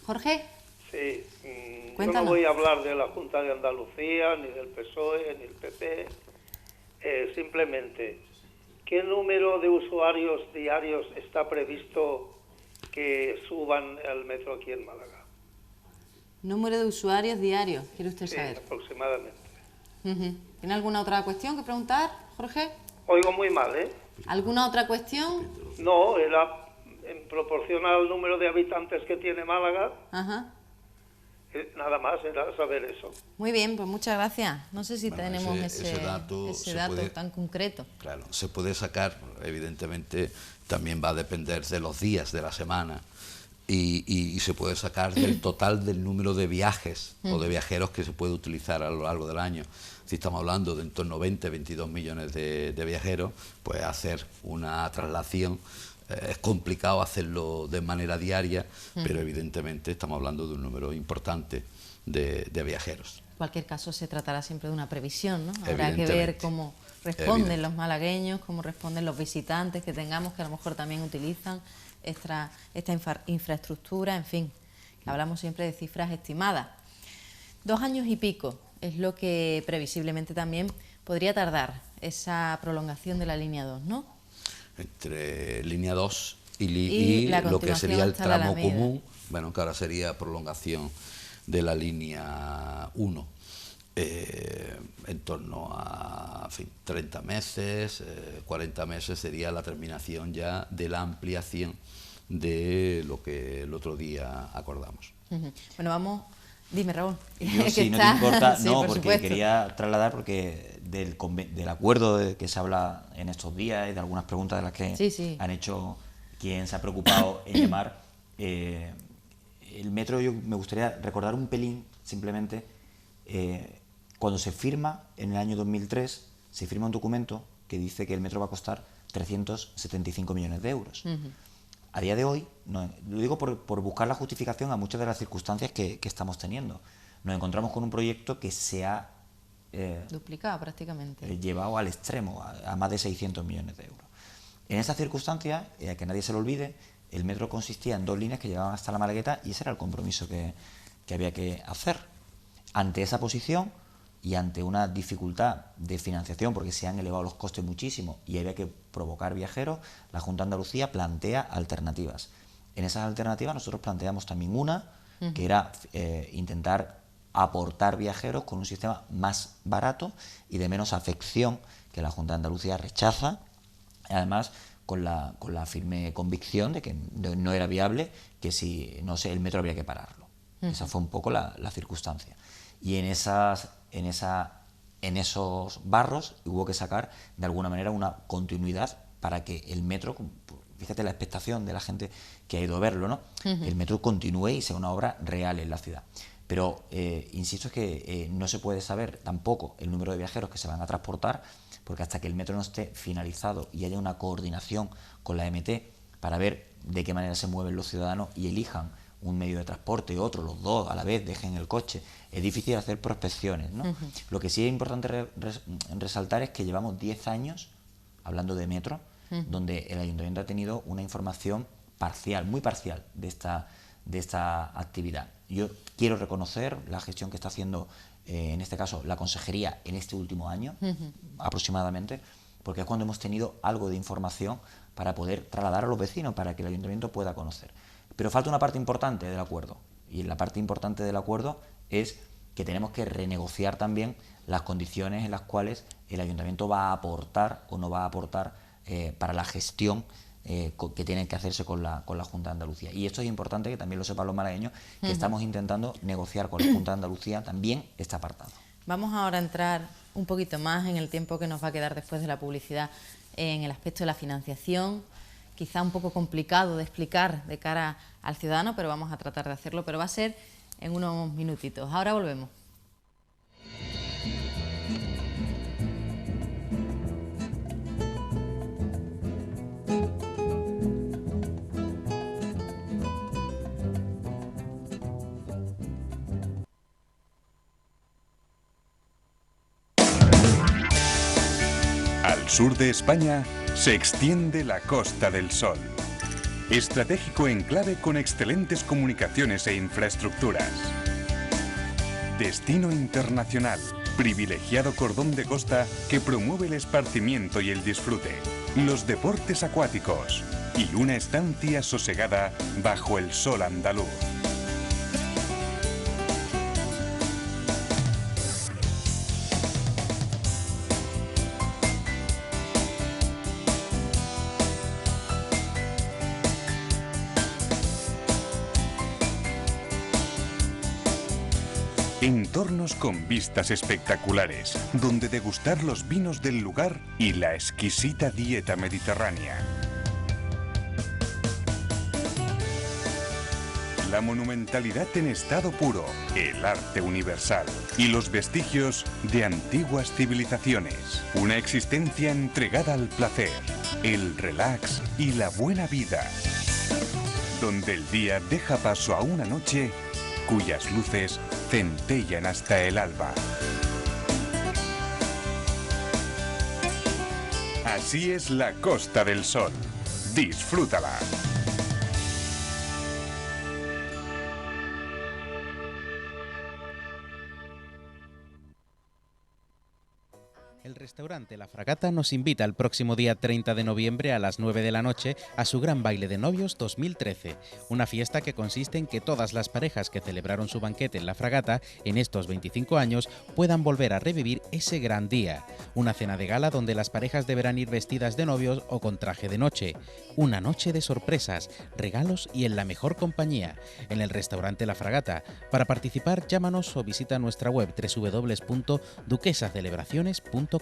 ¿Jorge? Sí. Yo Cuéntanos. no voy a hablar de la Junta de Andalucía, ni del PSOE, ni del PP. Simplemente, ¿qué número de usuarios diarios está previsto que suban al metro aquí en Málaga? Número de usuarios diarios, ¿quiere usted Sí, saber? aproximadamente. Ujú. ¿Tiene alguna otra cuestión que preguntar, Jorge? Oigo muy mal, ¿eh? ¿Alguna otra cuestión? No, era en proporción al número de habitantes que tiene Málaga. Ajá. Nada más, era saber eso. Muy bien, pues muchas gracias. No sé si Bueno, tenemos ese dato se dato puede- tan concreto. Claro, se puede sacar, evidentemente también va a depender de los días de la semana, y se puede sacar del total del número de viajes o de viajeros que se puede utilizar a lo largo del año. Si estamos hablando de en torno a 20, 22 millones de viajeros, pues hacer una traslación es complicado hacerlo de manera diaria, pero evidentemente estamos hablando de un número importante de viajeros. En cualquier caso, se tratará siempre de una previsión, ¿no? Habrá que Evidentemente. ver cómo responden Evidente. los malagueños, cómo responden los visitantes que tengamos, que a lo mejor también utilizan esta infraestructura, en fin, que hablamos siempre de cifras estimadas. 2 años y pico es lo que previsiblemente también podría tardar esa prolongación de la línea 2, ¿no? Entre línea 2 y Y la lo que continuación sería el hasta la tramo Alameda. común, bueno, que ahora sería prolongación de la línea 1, en torno a, en fin, 30 meses, 40 meses sería la terminación ya de la ampliación de lo que el otro día acordamos. Ujú. Bueno, vamos... Dime, Raúl. Yo, que si no te está- importa, Sí, no, por porque supuesto. quería trasladar, porque del acuerdo que se habla en estos días y de algunas preguntas de las que Sí, sí. han hecho quien se ha preocupado en llamar, el metro, yo me gustaría recordar un pelín, simplemente, cuando se firma en el año 2003, se firma un documento que dice que el metro va a costar 375 millones de euros. A día de hoy, lo digo por buscar la justificación a muchas de las circunstancias que estamos teniendo. Nos encontramos con un proyecto que se ha Duplicado prácticamente. llevado al extremo, a más de 600 millones de euros. En esas circunstancias, que nadie se lo olvide, el metro consistía en 2 líneas que llegaban hasta la Malagueta, y ese era el compromiso que había que hacer. Ante esa posición y ante una dificultad de financiación, porque se han elevado los costes muchísimo y había que provocar viajeros, la Junta de Andalucía plantea alternativas. En esas alternativas nosotros planteamos también una, que era intentar aportar viajeros con un sistema más barato y de menos afección, que la Junta de Andalucía rechaza, además con la firme convicción de que no era viable, que si no sé, el metro habría que pararlo. Esa fue un poco la circunstancia. Y en esa en esos barros y hubo que sacar de alguna manera una continuidad para que el metro, fíjate la expectación de la gente que ha ido a verlo, ¿no? El metro continúe y sea una obra real en la ciudad. Pero, insisto, es que no se puede saber tampoco el número de viajeros que se van a transportar, porque hasta que el metro no esté finalizado y haya una coordinación con la MT para ver de qué manera se mueven los ciudadanos y elijan un medio de transporte y otro, los dos a la vez, dejen el coche, es difícil hacer prospecciones, ¿no? Lo que sí es importante resaltar es que llevamos 10 años hablando de metro, donde el Ayuntamiento ha tenido una información parcial, muy parcial, de esta actividad. Yo quiero reconocer la gestión que está haciendo, en este caso, la Consejería en este último año, aproximadamente, porque es cuando hemos tenido algo de información para poder trasladar a los vecinos, para que el Ayuntamiento pueda conocer. Pero falta una parte importante del acuerdo, y la parte importante del acuerdo es que tenemos que renegociar también las condiciones en las cuales el Ayuntamiento va a aportar o no va a aportar para la gestión que tienen que hacerse con la Junta de Andalucía. Y esto es importante que también lo sepan los malagueños, que estamos intentando negociar con la Junta de Andalucía también este apartado. Vamos ahora a entrar un poquito más en el tiempo que nos va a quedar después de la publicidad en el aspecto de la financiación, quizá un poco complicado de explicar de cara al ciudadano, pero vamos a tratar de hacerlo, pero va a ser en unos minutitos. Ahora volvemos. Al sur de España se extiende la Costa del Sol. Estratégico enclave con excelentes comunicaciones e infraestructuras. Destino internacional, privilegiado cordón de costa que promueve el esparcimiento y el disfrute, los deportes acuáticos y una estancia sosegada bajo el sol andaluz. Entornos con vistas espectaculares, donde degustar los vinos del lugar y la exquisita dieta mediterránea. La monumentalidad en estado puro, el arte universal y los vestigios de antiguas civilizaciones. Una existencia entregada al placer, el relax y la buena vida. Donde el día deja paso a una noche cuyas luces centellan hasta el alba. Así es la Costa del Sol. Disfrútala. El restaurante La Fragata nos invita el próximo día 30 de noviembre a las 9 de la noche a su gran baile de novios 2013, una fiesta que consiste en que todas las parejas que celebraron su banquete en La Fragata en estos 25 años puedan volver a revivir ese gran día. Una cena de gala donde las parejas deberán ir vestidas de novios o con traje de noche. Una noche de sorpresas, regalos y en la mejor compañía, en el restaurante La Fragata. Para participar, llámanos o visita nuestra web www.duquesacelebraciones.com.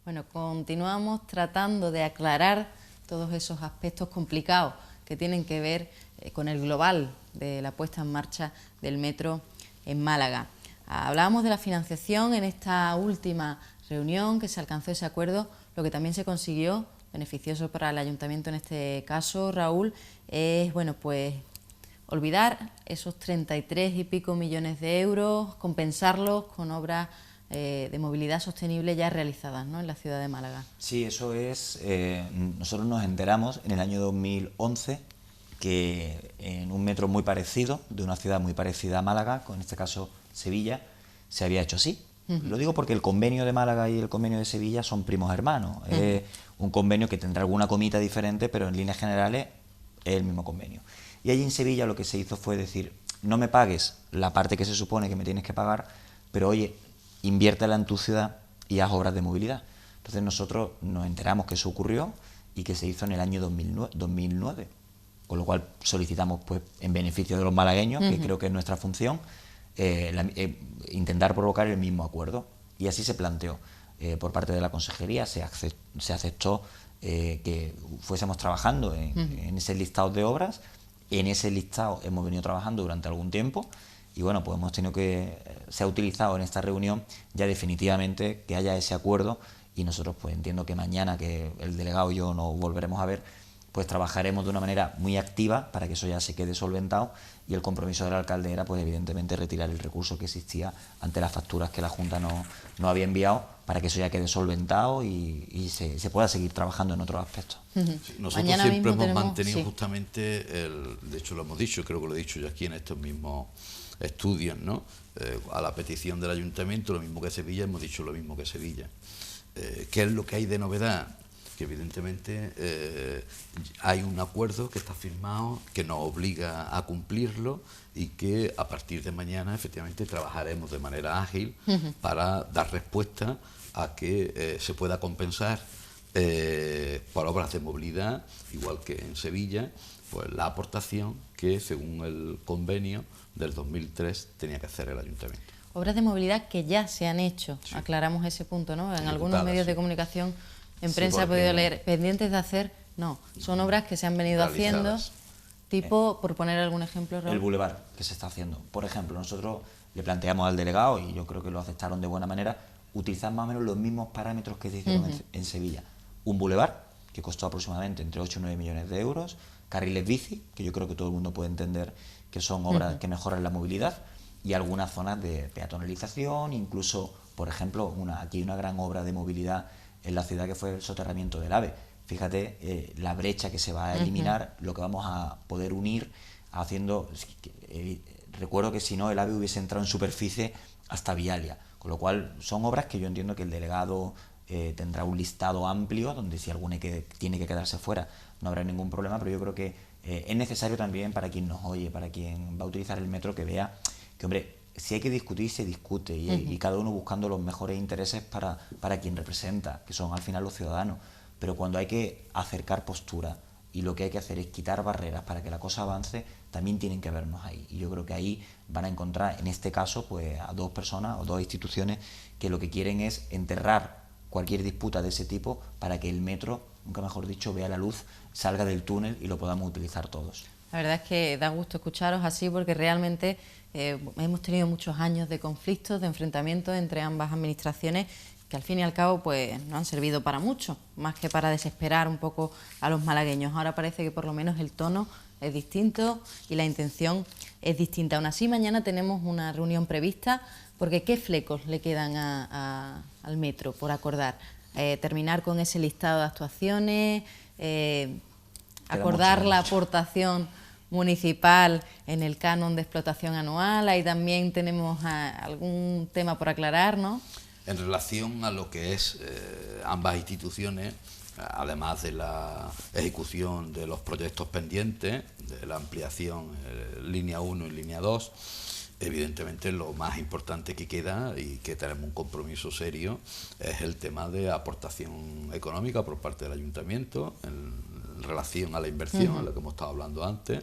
Bueno, continuamos tratando de aclarar todos esos aspectos complicados que tienen que ver con el global de la puesta en marcha del metro en Málaga. Hablábamos de la financiación en esta última reunión, que se alcanzó ese acuerdo. Lo que también se consiguió, beneficioso para el Ayuntamiento en este caso, Raúl, es pues olvidar esos 33 y pico millones de euros, compensarlos con obras de movilidad sostenible ya realizadas, ¿no?, en la ciudad de Málaga. Sí, eso es. Nosotros nos enteramos en el año 2011 que en un metro muy parecido, de una ciudad muy parecida a Málaga, en este caso Sevilla, se había hecho así. Lo digo porque el convenio de Málaga y el convenio de Sevilla son primos hermanos. Es un convenio que tendrá alguna comita diferente, pero en líneas generales es el mismo convenio. Y allí en Sevilla lo que se hizo fue decir, no me pagues la parte que se supone que me tienes que pagar, pero oye, inviértela en tu ciudad y haz obras de movilidad. Entonces nosotros nos enteramos que eso ocurrió y que se hizo en el año 2009, con lo cual solicitamos, pues, en beneficio de los malagueños, que creo que es nuestra función, intentar provocar el mismo acuerdo. Y así se planteó. Por parte de la Consejería se aceptó que fuésemos trabajando en ese listado de obras. En ese listado hemos venido trabajando durante algún tiempo y bueno, pues hemos tenido se ha utilizado en esta reunión ya definitivamente que haya ese acuerdo, y nosotros pues entiendo que mañana, que el delegado y yo nos volveremos a ver, pues trabajaremos de una manera muy activa para que eso ya se quede solventado, y el compromiso del alcalde era pues evidentemente retirar el recurso que existía ante las facturas que la Junta no había enviado, para que eso ya quede solventado y se pueda seguir trabajando en otros aspectos. Sí, nosotros siempre hemos mantenido justamente, de hecho lo hemos dicho, creo que lo he dicho yo aquí en estos mismos estudios, ¿no? A la petición del ayuntamiento, lo mismo que Sevilla, hemos dicho lo mismo que Sevilla. ¿Qué es lo que hay de novedad? Que evidentemente hay un acuerdo que está firmado, que nos obliga a cumplirlo, y que a partir de mañana efectivamente trabajaremos de manera ágil para dar respuesta a que se pueda compensar por obras de movilidad, igual que en Sevilla, pues la aportación que según el convenio del 2003 tenía que hacer el ayuntamiento. Obras de movilidad que ya se han hecho, sí. Aclaramos ese punto, ¿no? En algunos medios de comunicación, en prensa he podido leer, pendientes de hacer, no, son obras que se han venido haciendo, tipo, por poner algún ejemplo, Raúl. El bulevar que se está haciendo. Por ejemplo, nosotros le planteamos al delegado, y yo creo que lo aceptaron de buena manera, utilizar más o menos los mismos parámetros que se hicieron en Sevilla. Un bulevar que costó aproximadamente entre 8 y 9 millones de euros, carriles bici, que yo creo que todo el mundo puede entender que son obras que mejoran la movilidad, y algunas zonas de peatonalización, incluso, por ejemplo, aquí hay una gran obra de movilidad en la ciudad que fue el soterramiento del AVE. Fíjate la brecha que se va a eliminar, lo que vamos a poder unir haciendo... recuerdo que si no, el AVE hubiese entrado en superficie hasta Vialia, con lo cual son obras que yo entiendo que el delegado tendrá un listado amplio, donde si alguna tiene que quedarse fuera no habrá ningún problema, pero yo creo que es necesario también para quien nos oye, para quien va a utilizar el metro, que vea que, hombre, si hay que discutir, se discute, y cada uno buscando los mejores intereses para quien representa, que son al final los ciudadanos. Pero cuando hay que acercar postura y lo que hay que hacer es quitar barreras para que la cosa avance, también tienen que vernos ahí. Y yo creo que ahí van a encontrar, en este caso, pues a dos personas o dos instituciones que lo que quieren es enterrar cualquier disputa de ese tipo para que el metro, nunca mejor dicho, vea la luz, salga del túnel y lo podamos utilizar todos. La verdad es que da gusto escucharos así, porque realmente hemos tenido muchos años de conflictos, de enfrentamientos entre ambas administraciones, que al fin y al cabo pues no han servido para mucho, más que para desesperar un poco a los malagueños. Ahora parece que por lo menos el tono es distinto y la intención es distinta. Aún así, mañana tenemos una reunión prevista, porque ¿qué flecos le quedan al metro por acordar? Terminar con ese listado de actuaciones, acordar la aportación municipal en el canon de explotación anual. Ahí también tenemos algún tema por aclarar, ¿no? En relación a lo que es ambas instituciones, además de la ejecución de los proyectos pendientes, de la ampliación línea 1 y línea 2, evidentemente lo más importante que queda, y que tenemos un compromiso serio, es el tema de aportación económica por parte del ayuntamiento en relación a la inversión, a lo que hemos estado hablando antes,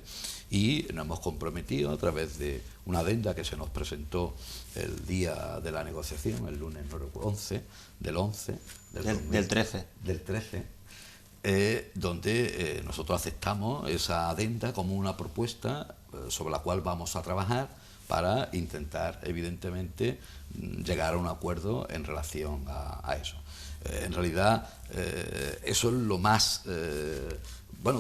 y nos hemos comprometido a través de una adenda que se nos presentó el día de la negociación, el lunes 11, del 13, donde nosotros aceptamos esa adenda como una propuesta sobre la cual vamos a trabajar para intentar, evidentemente, llegar a un acuerdo en relación a eso. En realidad, eso es lo más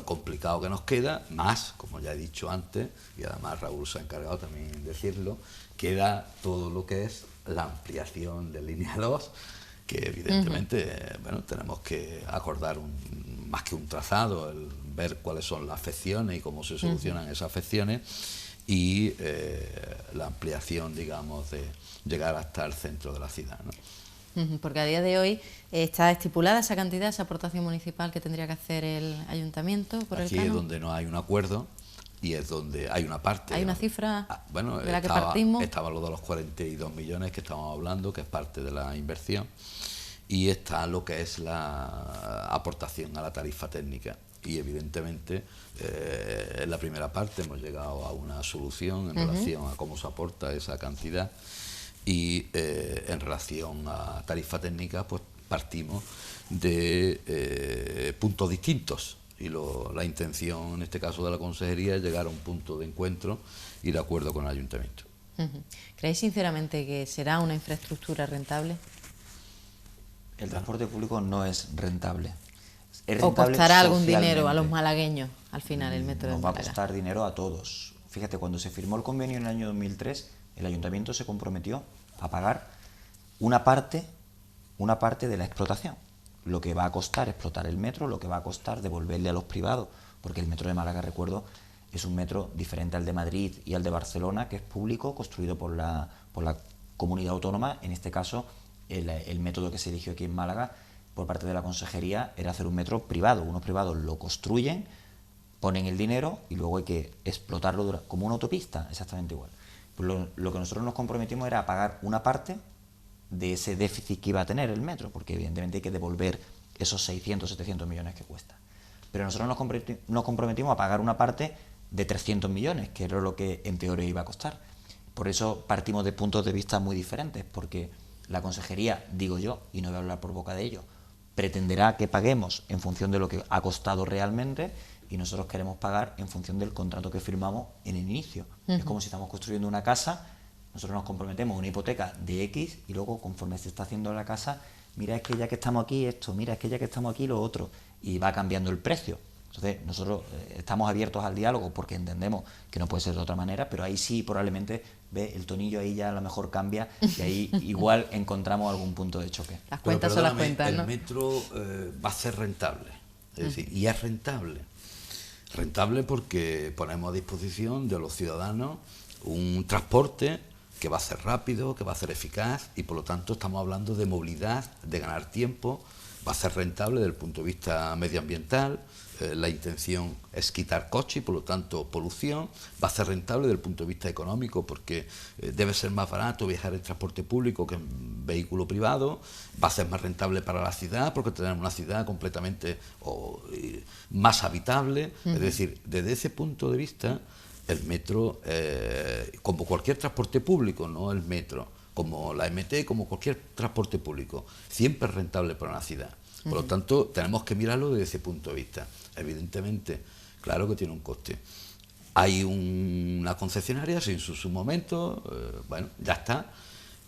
complicado que nos queda, más, como ya he dicho antes, y además Raúl se ha encargado también de decirlo, queda todo lo que es la ampliación de línea 2, que evidentemente tenemos que acordar más que un trazado, el ver cuáles son las afecciones y cómo se solucionan esas afecciones, y la ampliación, digamos, de llegar hasta el centro de la ciudad, ¿no? Porque a día de hoy está estipulada esa cantidad, esa aportación municipal que tendría que hacer el ayuntamiento por el canon. Aquí es donde no hay un acuerdo, y es donde hay una parte. ¿Hay una cifra bueno, de la que partimos? Estaba lo de los 42 millones que estábamos hablando, que es parte de la inversión, y está lo que es la aportación a la tarifa técnica. Y evidentemente en la primera parte hemos llegado a una solución en relación a cómo se aporta esa cantidad, y en relación a tarifa técnica pues partimos de puntos distintos, y la intención en este caso de la consejería es llegar a un punto de encuentro y de acuerdo con el ayuntamiento. ¿Creéis sinceramente que será una infraestructura rentable? El transporte público no es rentable. ¿O costará algún dinero a los malagueños al final el metro de Nos Málaga? va a costar dinero a todos. Fíjate, cuando se firmó el convenio en el año 2003, el ayuntamiento se comprometió a pagar una parte de la explotación. Lo que va a costar explotar el metro, lo que va a costar devolverle a los privados, porque el metro de Málaga, recuerdo, es un metro diferente al de Madrid y al de Barcelona, que es público, construido por la comunidad autónoma. En este caso, el método que se eligió aquí en Málaga por parte de la consejería era hacer un metro privado. Unos privados lo construyen, ponen el dinero y luego hay que explotarlo como una autopista, exactamente igual. Pues lo que nosotros nos comprometimos era pagar una parte de ese déficit que iba a tener el metro, porque evidentemente hay que devolver esos 600, 700 millones que cuesta. Pero nosotros nos comprometimos a pagar una parte de 300 millones, que era lo que en teoría iba a costar. Por eso partimos de puntos de vista muy diferentes, porque la consejería, digo yo, y no voy a hablar por boca de ellos, pretenderá que paguemos en función de lo que ha costado realmente, y nosotros queremos pagar en función del contrato que firmamos en el inicio. Es como si estamos construyendo una casa, nosotros nos comprometemos a una hipoteca de X y luego conforme se está haciendo la casa, mira, es que ya que estamos aquí esto, mira, es que ya que estamos aquí lo otro, y va cambiando el precio. Entonces nosotros estamos abiertos al diálogo porque entendemos que no puede ser de otra manera, pero ahí sí probablemente el tonillo ahí ya a lo mejor cambia y ahí igual encontramos algún punto de choque. Las cuentas son las cuentas, ¿no? El metro va a ser rentable, es decir, y es rentable. Rentable porque ponemos a disposición de los ciudadanos un transporte que va a ser rápido, que va a ser eficaz, y por lo tanto estamos hablando de movilidad, de ganar tiempo. Va a ser rentable desde el punto de vista medioambiental, la intención es quitar coche y por lo tanto polución. Va a ser rentable desde el punto de vista económico porque debe ser más barato viajar en transporte público que en vehículo privado. Va a ser más rentable para la ciudad porque tenemos una ciudad completamente más habitable. Es decir, desde ese punto de vista el metro, como cualquier transporte público, no el metro, como la MT, como cualquier transporte público, siempre es rentable para una ciudad. Por lo tanto, tenemos que mirarlo desde ese punto de vista. Evidentemente, claro que tiene un coste. Hay una concesionaria, en su momento, bueno, ya está,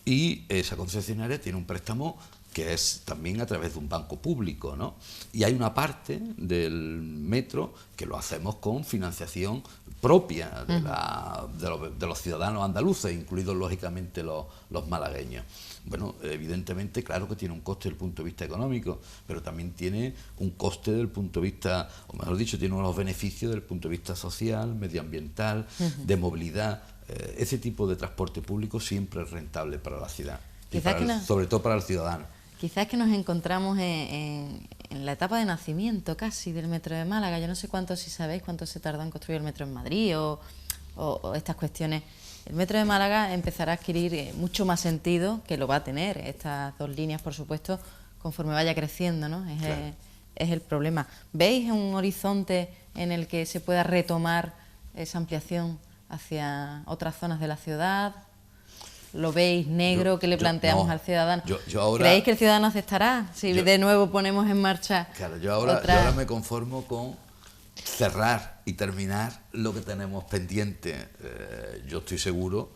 y esa concesionaria tiene un préstamo que es también a través de un banco público, ¿no? Y hay una parte del metro que lo hacemos con financiación propia de los ciudadanos andaluces, incluidos lógicamente los malagueños. Bueno, evidentemente, claro que tiene un coste desde el punto de vista económico, pero también tiene un coste desde el punto de vista, o mejor dicho, tiene unos beneficios desde el punto de vista social, medioambiental, de movilidad. Ese tipo de transporte público siempre es rentable para la ciudad, y sobre todo para el ciudadano. Quizás que nos encontramos en la etapa de nacimiento casi del metro de Málaga. Yo no sé cuánto, si sabéis, cuánto se tardó en construir el metro en Madrid o estas cuestiones. El metro de Málaga empezará a adquirir mucho más sentido, que lo va a tener, estas dos líneas, por supuesto, conforme vaya creciendo, ¿no? Es el problema. ¿Veis un horizonte en el que se pueda retomar esa ampliación hacia otras zonas de la ciudad? ¿Lo veis negro? ¿Qué le planteamos al ciudadano? ¿Creéis que el ciudadano aceptará si de nuevo ponemos en marcha? Claro, yo ahora me conformo con cerrar y terminar lo que tenemos pendiente. Yo estoy seguro,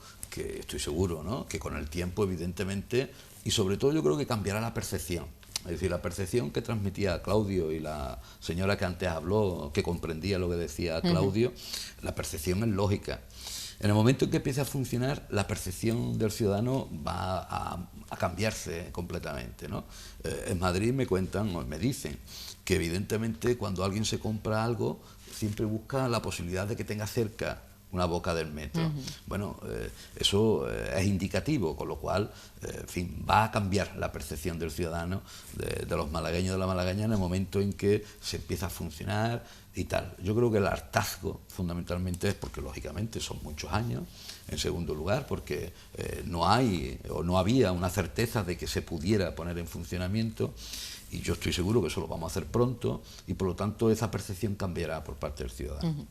¿no?, que con el tiempo, evidentemente, y sobre todo yo creo que cambiará la percepción. Es decir, la percepción que transmitía Claudio y la señora que antes habló, que comprendía lo que decía Claudio, la percepción es lógica. En el momento en que empiece a funcionar, la percepción del ciudadano va a cambiarse completamente, ¿no? En Madrid me dicen que evidentemente cuando alguien se compra algo, siempre busca la posibilidad de que tenga cerca una boca del metro. Bueno, eso es indicativo, con lo cual, en fin, va a cambiar la percepción del ciudadano, de los malagueños, de la malagueña, en el momento en que se empieza a funcionar y tal. Yo creo que el hartazgo fundamentalmente es porque lógicamente son muchos años. En segundo lugar, porque no hay o no había una certeza de que se pudiera poner en funcionamiento, y yo estoy seguro que eso lo vamos a hacer pronto, y por lo tanto esa percepción cambiará por parte del ciudadano.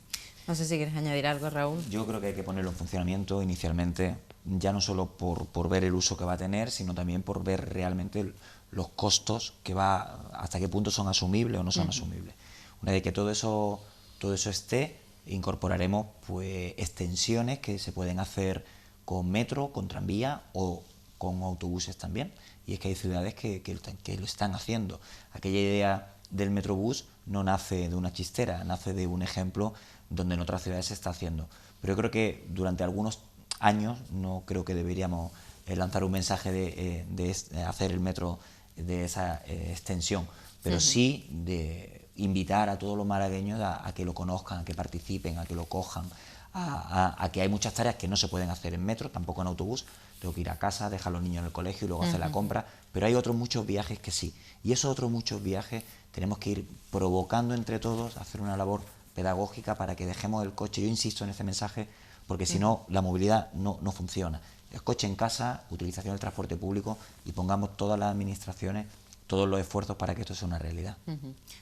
No sé si quieres añadir algo, Raúl. Yo creo que hay que ponerlo en funcionamiento inicialmente, ya no solo por ver el uso que va a tener, sino también por ver realmente los costos que va, hasta qué punto son asumibles o no son asumibles. Una vez que todo eso esté, incorporaremos pues extensiones que se pueden hacer con metro, con tranvía o con autobuses también. Y es que hay ciudades que lo están haciendo. Aquella idea del metrobús no nace de una chistera, nace de un ejemplo donde en otras ciudades se está haciendo. Pero yo creo que durante algunos años no creo que deberíamos lanzar un mensaje de hacer el metro de esa extensión, pero sí de invitar a todos los malagueños a que lo conozcan, a que participen, a que lo cojan, a que hay muchas tareas que no se pueden hacer en metro, tampoco en autobús. Tengo que ir a casa, dejar a los niños en el colegio y luego hacer la compra, pero hay otros muchos viajes que sí. Y esos otros muchos viajes tenemos que ir provocando entre todos, hacer una labor pedagógica para que dejemos el coche. Yo insisto en este mensaje porque si no, la movilidad no funciona. El coche en casa, utilización del transporte público, y pongamos todas las administraciones todos los esfuerzos para que esto sea una realidad.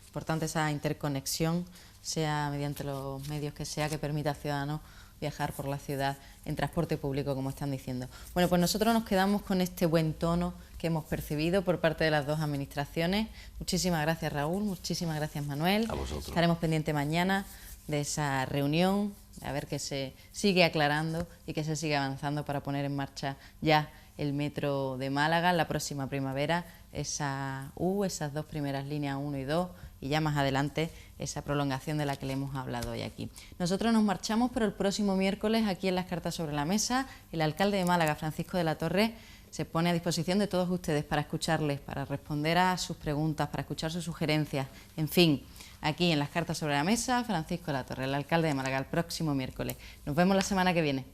Importante esa interconexión, sea mediante los medios que sea, que permita al ciudadano viajar por la ciudad en transporte público, como están diciendo. Bueno, pues nosotros nos quedamos con este buen tono que hemos percibido por parte de las dos administraciones. Muchísimas gracias, Raúl, muchísimas gracias, Manuel. A vosotros. Estaremos pendientes mañana de esa reunión, a ver que se sigue aclarando y que se sigue avanzando para poner en marcha ya el metro de Málaga en la próxima primavera, esas dos primeras líneas 1 y 2, y ya más adelante esa prolongación de la que le hemos hablado hoy aquí. Nosotros nos marchamos, pero el próximo miércoles aquí en Las Cartas sobre la Mesa, el alcalde de Málaga, Francisco de la Torre, se pone a disposición de todos ustedes para escucharles, para responder a sus preguntas, para escuchar sus sugerencias, en fin. Aquí en Las Cartas sobre la Mesa, Francisco de la Torre, el alcalde de Málaga, el próximo miércoles. Nos vemos la semana que viene.